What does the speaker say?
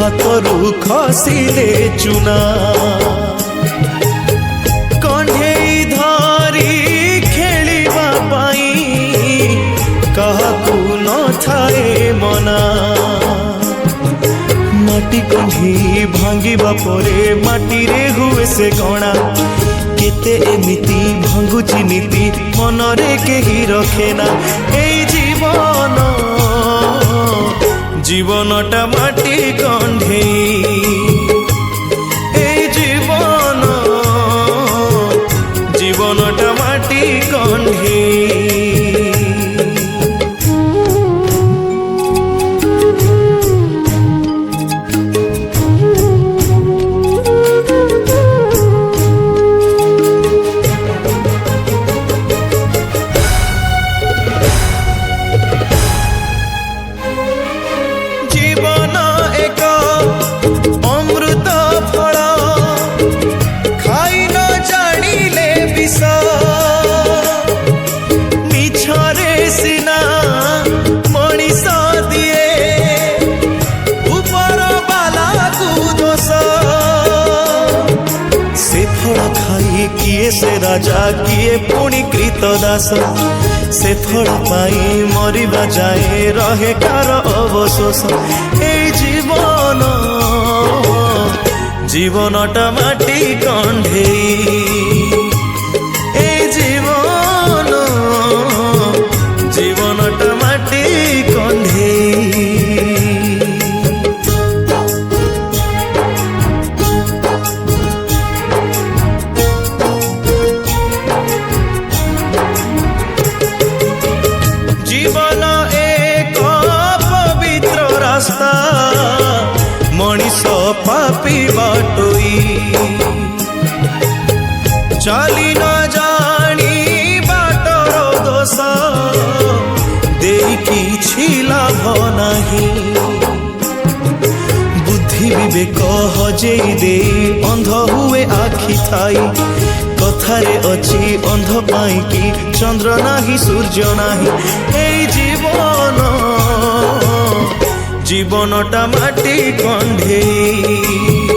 ହାତରୁ ଖସିଲେ ଚୁନା କଣ୍ଢେଇ ଧରି ଖେଳିବା ପାଇଁ କାହାକୁ ନଥାଏ ମନା ମାଟି କଣ୍ଢେଇ ଭାଙ୍ଗିବା ପରେ ମାଟିରେ ହୁଏ ସେ ଗଣା କେତେ ଏମିତି ଭାଙ୍ଗୁଛି ନୀତି ମନରେ କେହି ରଖେ ନା ଏଇ জীবনটা মাটি কণ্ঠেই এই জীবনটা মাটি কণ্ঠেই किए से राजा किए पुणी कृत दास से फल पाई मरिबा जाए रहे कार अवशोष ए जीवनटा माटी कण्ढेई ए जीवनटा माटी कण्ढेई जीवन एक पवित्र रास्ता मनीष पापी बाटोई चली न जानी बाटर दोष दे किछि लाभ नाही बुद्धि विवेक हजेई दे अंध हुए आखि थाई कथारे अच्छी अंध पाई कि चंद्र नाही सूर्य नाही ए जीवनटा माटी कण्ढेई।